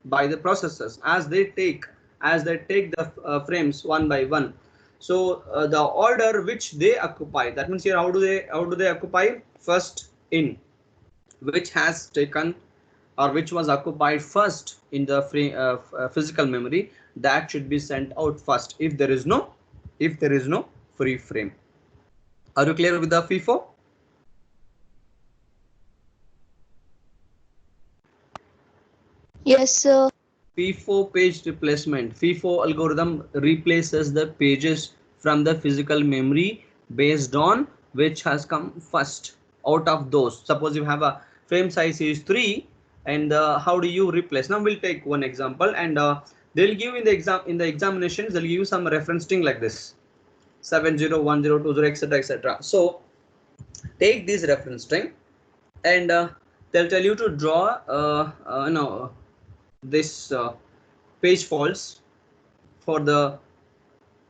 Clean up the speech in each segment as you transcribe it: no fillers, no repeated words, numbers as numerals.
by the processors as they take the frames one by one. So the order which they occupy, that means here how do they occupy? First in, which has taken or which was occupied first in the physical memory, that should be sent out first if there is no free frame. Are you clear with the FIFO? Yes, sir. FIFO page replacement. FIFO algorithm replaces the pages from the physical memory based on which has come first out of those. Suppose you have a frame size is 3, and how do you replace? Now we'll take one example, and they'll give in the examinations they'll give you some reference string like this 701020 etc etc. So take this reference string, and they'll tell you to draw this page faults for the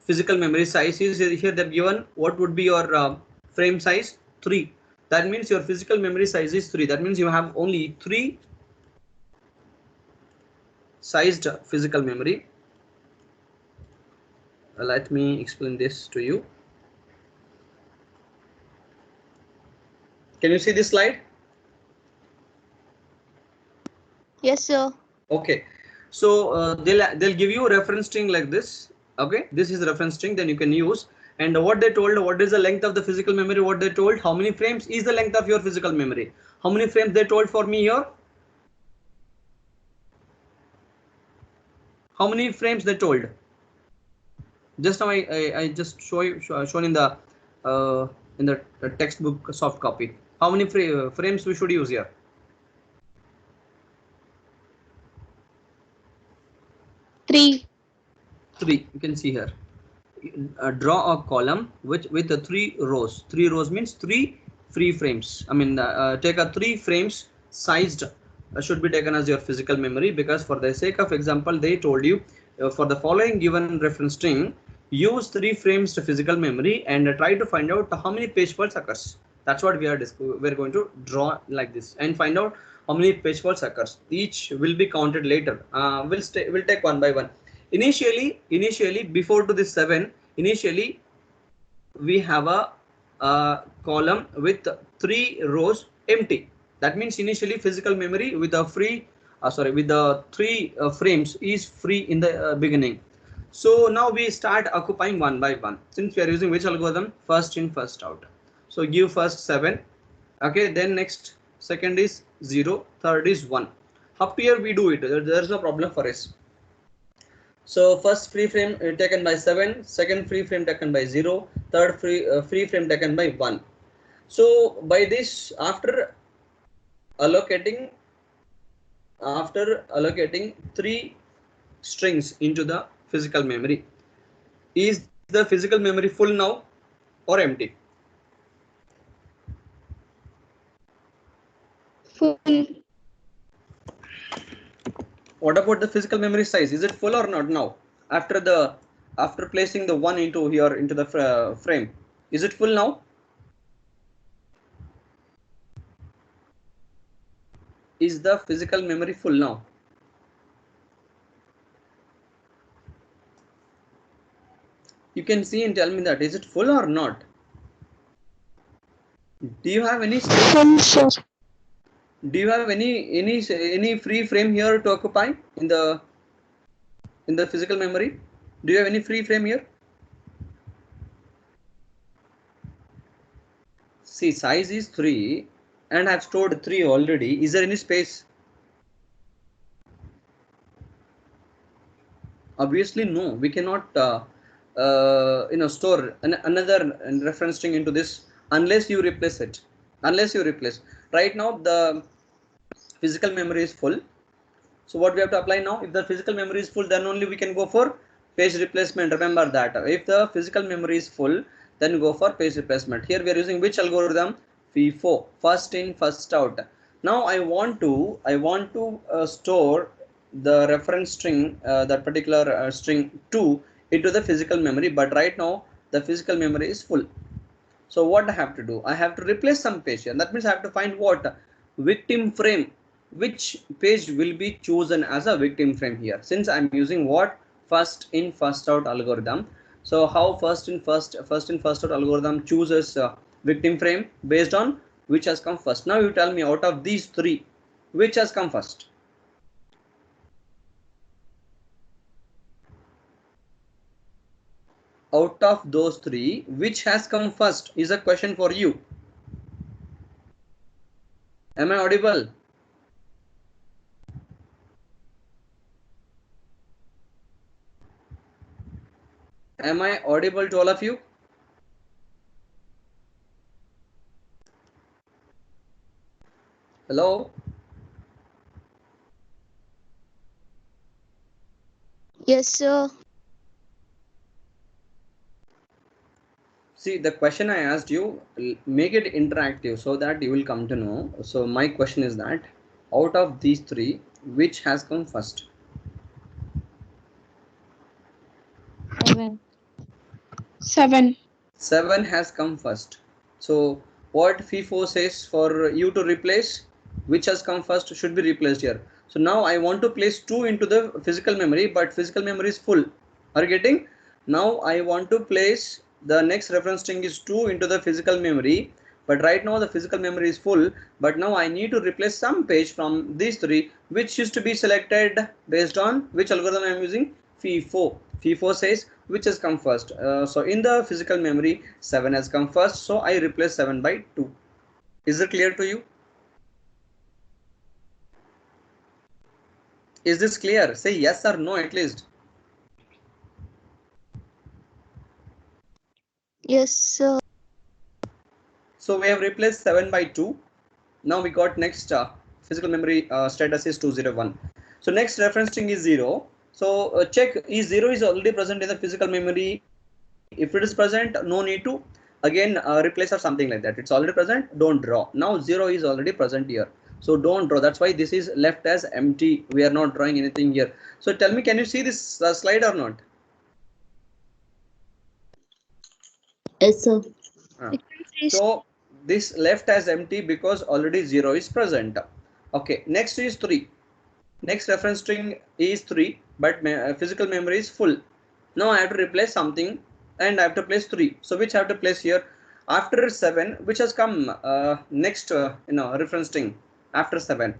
physical memory size. Is here they've given what would be your frame size 3. That means your physical memory size is 3. That means you have only 3 sized physical memory. Let me explain this to you. Can you see this slide? Yes, sir. Okay, so they'll give you a reference string like this. Okay, this is the reference string, then you can use. And what they told, what is the length of the physical memory? What they told, how many frames is the length of your physical memory? How many frames they told for me here? How many frames they told? Just now I just shown in the textbook soft copy. How many frames we should use here? 3. 3. You can see here. Draw a column with the 3 rows. 3 rows means 3 free frames. I mean, take a 3 frames sized should be taken as your physical memory, because for the sake of example they told you for the following given reference string, use 3 frames to physical memory and try to find out how many page faults occurs. That's what we're going to draw like this and find out how many page faults occurs. Each will be counted later. We'll take one by one. Initially before to this 7, initially we have a column with 3 rows empty. That means initially physical memory with the with the 3 frames is free in the beginning. So now we start occupying one by one. Since we are using which algorithm? First in, first out. So give first 7. Okay, then next second is 0, third is 1. Up here we do it. There is no problem for us. So first free frame taken by 7, second free frame taken by 0, third free frame taken by 1. So by this, after allocating 3 strings into the physical memory, is the physical memory full now or empty? Full. What about the physical memory size? Is it full or not now? After placing the 1 into here into the frame, is it full now? Is the physical memory full now? You can see and tell me that is it full or not? Do you have any space? Do you have any free frame here to occupy in the physical memory? Do you have any free frame here? See, size is 3 and I've stored 3 already. Is there any space? Obviously no. We cannot store another reference string into this unless you replace it. Right now the physical memory is full. So what we have to apply now? If the physical memory is full, then only we can go for page replacement. Remember that. If the physical memory is full, then go for page replacement. Here we are using which algorithm? FIFO, first in, first out. Now I want to store the reference string, that particular string 2 into the physical memory, but right now the physical memory is full. So what I have to do? I have to replace some page here. That means I have to find what? Victim frame. which page will be chosen as a victim frame here, since I'm using what, first in first out algorithm. So how first in first out algorithm chooses victim frame based on which has come first. Now you tell me, out of these three, which has come first? Out of those three, which has come first is a question for you. Am I audible? Am I audible to all of you? Hello? Yes, sir. See, the question I asked you, make it interactive so that you will come to know. So my question is that, out of these three, which has come first? 7. 7. 7 has come first. So what FIFO says for you to replace, which has come first should be replaced here. So now I want to place 2 into the physical memory, but physical memory is full. Are you getting? Now I want to place the next reference string is 2 into the physical memory, but right now the physical memory is full. But now I need to replace some page from these three, which used to be selected based on which algorithm I am using, FIFO. FIFO says which has come first. So in the physical memory, 7 has come first, so I replace 7 by 2. Is it clear to you? Is this clear? Say yes or no at least. Yes, sir. So we have replaced 7 by 2. Now we got next physical memory status is 201. So next reference string is 0. So check is 0 is already present in the physical memory. If it is present, no need to again replace or something like that. It's already present, don't draw. Now 0 is already present here, so don't draw. That's why this is left as empty. We are not drawing anything here. So tell me, can you see this slide or not? Yes, sir. Uh, I can see. so this left as empty because already 0 is present. Okay, next is 3. Next reference string is 3, but physical memory is full. Now I have to replace something and I have to place 3. So which I have to place here? After 7, which has come next reference string after 7?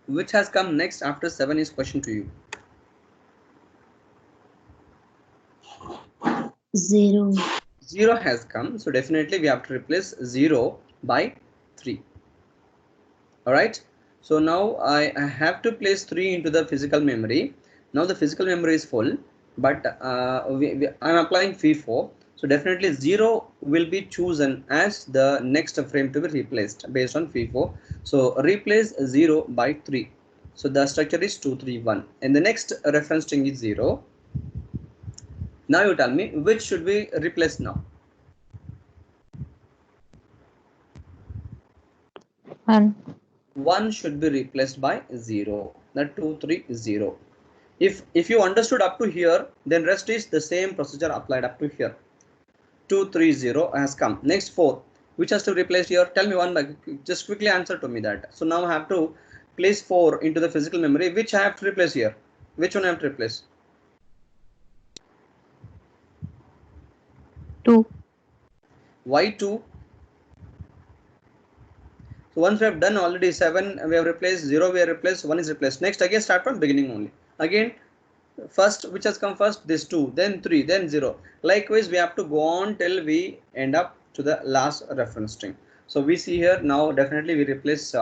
Which has come next after 7 is question to you. 0. 0 has come, so definitely we have to replace 0 by 3. Alright, so now I have to place 3 into the physical memory. Now the physical memory is full, but I'm applying FIFO, so definitely 0 will be chosen as the next frame to be replaced based on FIFO. So replace 0 by 3. So the structure is 231 and the next reference string is 0. Now you tell me which should be replaced now. 1. 1 should be replaced by 0. That 230. If you understood up to here, then rest is the same procedure applied up to here. 230 has come. Next 4, which has to be replaced here? Tell me one by, just quickly answer to me that. So now I have to place 4 into the physical memory. Which I have to replace here? Which one I have to replace? 2. Why 2? So once we have done already 7, we have replaced 0, we have replaced 1 is replaced. Next again start from beginning only. Again first which has come first, this 2, then 3, then 0. Likewise we have to go on till we end up to the last reference string. So we see here now definitely we replace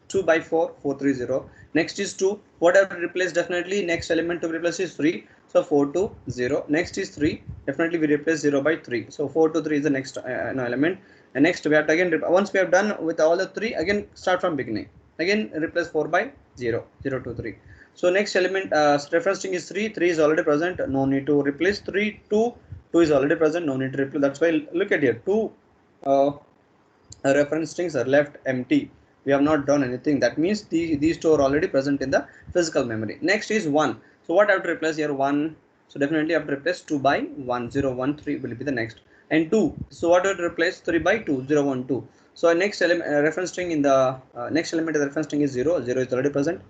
2 by 4, 430. Next is 2, what have replaced? Definitely next element to replace is 3, so 420. Next is 3, definitely we replace 0 by 3, so 423 is the next element. And next we have to again, once we have done with all the 3, again start from beginning, again replace 4 by 0, 0 to 3. So next element reference string is 3, 3 is already present, no need to replace 3, 2, 2 is already present, no need to replace. That's why look at here, 2 reference strings are left empty. We have not done anything. That means these two are already present in the physical memory. Next is 1. So what I have to replace here? 1. So definitely I have to replace 2 by 1, 0, 1, 3 will be the next. and 2. So what would replace 3 by 2? 0, 1, 2. So next element reference string in the next element of the reference string is 0. 0 is already present,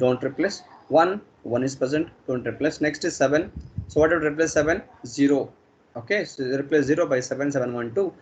don't replace. 1, 1 is present, don't replace. Next is 7. So what would replace 7? 0. Okay, so replace 0 by 7, 7, 1, 2.